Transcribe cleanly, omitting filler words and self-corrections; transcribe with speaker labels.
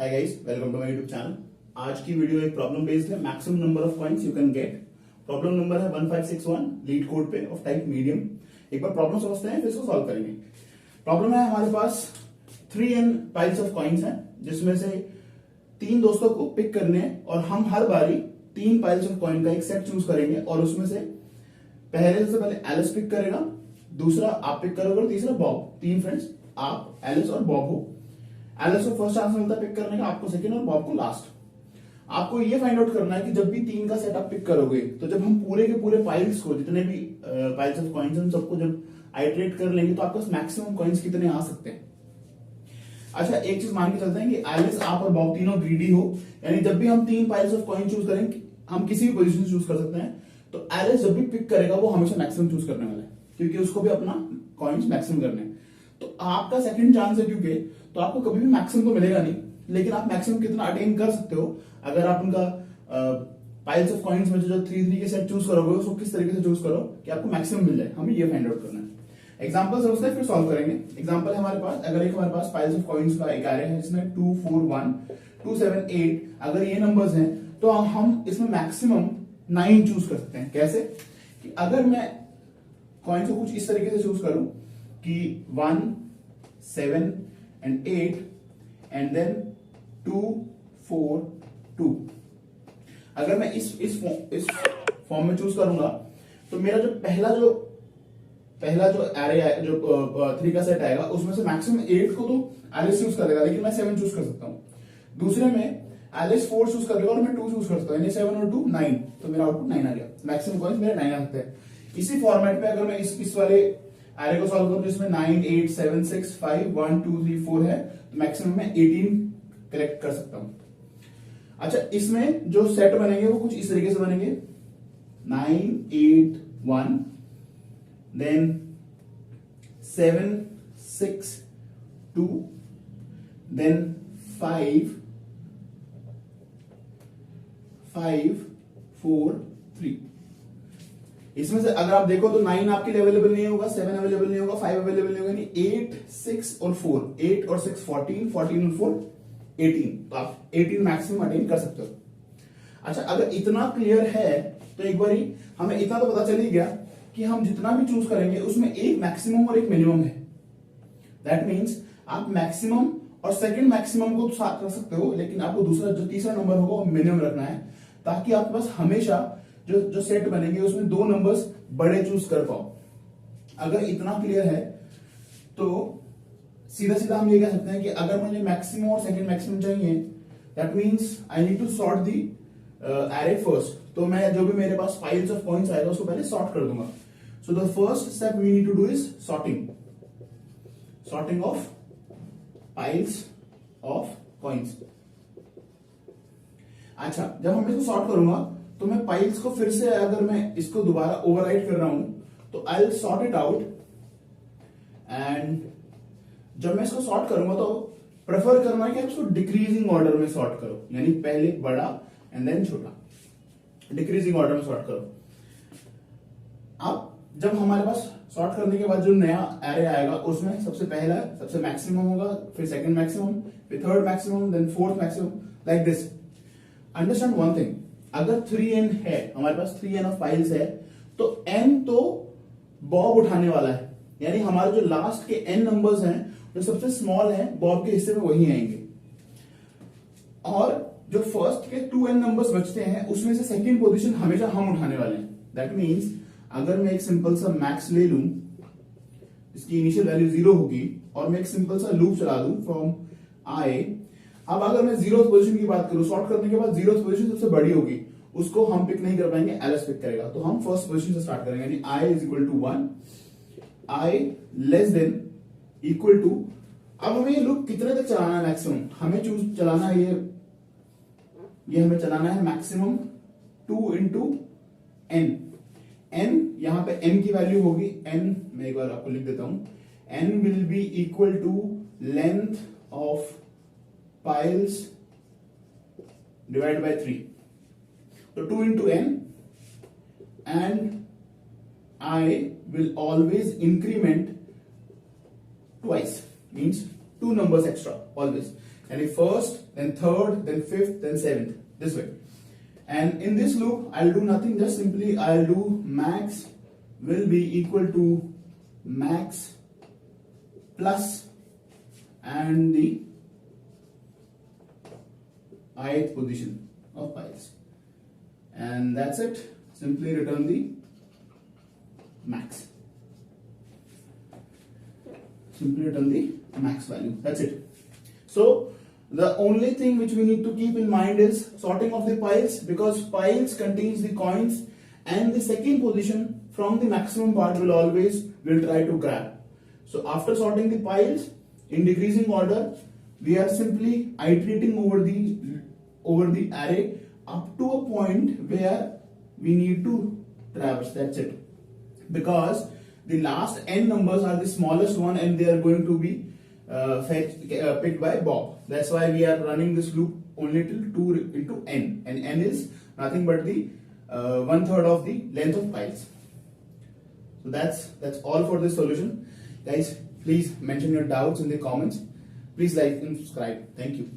Speaker 1: Hi guys, welcome to my YouTube channel. आज की video एक प्रॉब्लम बेस्ड है। Maximum number of coins you can get. Problem number है 1561 LeetCode पे of type medium. एक बार प्रॉब्लम समझते हैं फिर इसको सॉल्व करेंगे। प्रॉब्लम है हमारे पास 3n पाइल्स ऑफ कॉइंस हैं, जिसमें से 3 दोस्तों को पिक करने हैं और हम हर बारी 3 पाइल्स ऑफ कॉइन का एक सेट चूज करेंगे और उसमें से पहले एलिस पिक करेगा, दूसरा आप पिक करोगे और तीसरा बॉब। 3 फ्रेंड्स, आप, एलिस और बॉब हो। एलिस को फर्स्ट चांस मिलता है पिक करने का, आपको सेकंड और बॉब को लास्ट। आपको ये फाइंड आउट करना है कि जब भी 3 का सेट आप पिक करोगे तो जब हम पूरे के पूरे पाइल्स को, जितने भी पाइल्स ऑफ कॉइन्स हैं, सबको जब आइटरेट कर लेंगे तो आपके पास मैक्सिमम कॉइन्स कितने आ सकते हैं। अच्छा, एक चीज मान के चलते हैं कि एलिस, आप और बॉब तीनों ग्रीडी हो, यानी जब भी हम 3 पाइल्स ऑफ कॉइन चूज करेंगे, हम किसी भी पोजीशन चूज कर सकते हैं, तो एलिस जब भी पिक करेगा वो हमेशा मैक्सिमम चूज करने वाला है, क्योंकि उसको भी अपना कॉइन्स मैक्सिमम करने हैं। तो आपका सेकंड चांस है, क्योंकि तो आपको कभी भी मैक्सिमम तो मिलेगा नहीं, लेकिन आप मैक्सिमम कितना अटेन कर सकते हो अगर आप उनका पाइल्स ऑफ कॉइन्स में जो 3 के सेट चूज करोगे उसको किस तरीके से चूज करो कि आपको मैक्सिमम मिल जाए। हमें ये फाइंड आउट करना है। एग्जांपल समझते हैं फिर सॉल्व करेंगे। एग्जांपल है हमारे पास, अगर एक हमारे पास पाइल्स ऑफ कॉइन्स का एक एरे है जिसमें 2 4 1 2 7 8, अगर ये नंबर्स हैं तो हम इसमें मैक्सिमम 9 चूज कर सकते हैं। कैसे कि अगर मैं कॉइन्स को कुछ इस तरीके से चूज करूं कि 1 7 and 8 and then 2 4 2, अगर मैं इस फॉर्म में चूज करूंगा तो मेरा जो पहला जो एरे है, जो 3 का सेट आएगा, उसमें से मैक्सिमम 8 को तो एलिस चूज कर देगा, लेकिन मैं 7 चूज कर सकता हूं। दूसरे में एलिस 4 चूज कर देगा और मैं 2 चूज कर सकता हूं, यानी 7 और 2 9, तो मेरा आउटपुट 9 आ गया। मैक्सिमम कॉइंस मेरे 9 आ सकते हैं। इसी फॉर्मेट में अगर मैं इस वाले एरे को सॉल्व करूं जिसमें 9 8 7 6 5 1 2 3 4 है, तो मैक्सिमम में 18 कलेक्ट कर सकता हूं। अच्छा, इसमें जो सेट बनेंगे वो कुछ इस तरीके से बनेंगे, 9 8 1 देन 7 6 2 देन 5 5 4 3। इसमें से अगर आप देखो तो 9 आपके लिए अवेलेबल नहीं होगा, 7 अवेलेबल नहीं होगा, 5 अवेलेबल नहीं होगा, यानी 8 6 और 4, 8 और 6 14 14 और 4 18, तो आप 18 मैक्सिमम अटेन कर सकते हो। अच्छा, अगर इतना क्लियर है तो एक बार हमें इतना तो पता चल ही गया कि हम जितना भी चूज करेंगे उसमें एक मैक्सिमम और एक मिनिमम है। दैट मीन्स आप मैक्सिमम और सेकंड मैक्सिमम को तो साथ रख सकते हो, लेकिन आपको दूसरा जो तीसरा नंबर होगा वो मिनिमम रखना है, ताकि आपके पास हमेशा जो सेट बनेंगे उसमें 2 नंबर्स बड़े चूज कर पाओ। अगर इतना क्लियर है तो सीधा सीधा हम ये कह सकते हैं कि अगर मुझे मैक्सिमम और सेकंड मैक्सिमम चाहिए, that means I need to sort the array first. तो मैं जो भी मेरे पास पाइल्स ऑफ कॉइंस आएगा उसको पहले सॉर्ट कर दूंगा। So the first step we need to do is sorting of piles of coins. अच्छा, जब हम इसको सॉर्ट करूंगा तो मैं पाइल्स को फिर से, अगर मैं इसको दोबारा ओवरराइट कर रहा हूं तो I will sort it out, and जब मैं इसको सॉर्ट करूंगा तो प्रेफर करना है कि आप इसको डिक्रीजिंग ऑर्डर में सॉर्ट करो, यानी पहले बड़ा एंड देन छोटा, डिक्रीजिंग ऑर्डर में सॉर्ट करो। अब जब हमारे पास सॉर्ट करने के बाद जो नया एरे आएगा उसमें सबसे पहला सबसे मैक्सिमम होगा, फिर सेकंड मैक्सिमम, फिर third maximum, then fourth maximum, like this. Understand one thing, अगर 3n है, हमारे पास 3n ऑफ फाइल्स है, तो n तो बॉब उठाने वाला है, यानी हमारे जो लास्ट के n नंबर्स हैं जो सबसे स्मॉल है बॉब के हिस्से में वही आएंगे, और जो फर्स्ट के 2n नंबर्स बचते हैं उसमें से सेकंड पोजीशन हमेशा हम उठाने वाले हैं। दैट मींस अगर मैं एक सिंपल सा मैक्स ले लूं, इसकी इनिशियल वैल्यू 0 होगी, और मैं एक सिंपल सा लूप चला दूं फ्रॉम i। अब अगर मैं 0th पोजीशन की बात करूं, सॉर्ट करने के बाद 0th पोजीशन सबसे बड़ी होगी, उसको हम पिक नहीं कर पाएंगे, एलिस पिक करेगा। तो हम फर्स्ट पोजीशन से स्टार्ट करेंगे, यानी i is equal to 1, i less than equal to. अब हमें ये लूप कितने तक चलाना है मैक्सिमम, हमें चूज चलाना है ये हमें चलाना है मैक्सिमम 2 इंटू n। n यहां पे n की वैल्यू होगी, n मैं एक बार आपको लिख देता हूं, n will be equal to length of piles divide by 3, तो 2 into n, and I will always increment twice, means 2 numbers extra always, यानी first, then third, then fifth, then seventh, this way. And in this loop, I'll do nothing, just simply I'll do max will be equal to max plus and the ith position of piles. And that's it. Simply return the max. Simply return the max value. That's it. So the only thing which we need to keep in mind is sorting of the piles, because piles contains the coins and the second position from the maximum part will try to grab. So after sorting the piles in decreasing order, we are simply iterating over the array up to a point where we need to traverse. That's it. Because the last n numbers are the smallest one and they are going to be picked by Bob. That's why we are running this loop only till 2 into n, and n is nothing but the 1/3 of the length of piles. So that's all for this solution. Guys, please mention your doubts in the comments. Please like and subscribe. Thank you.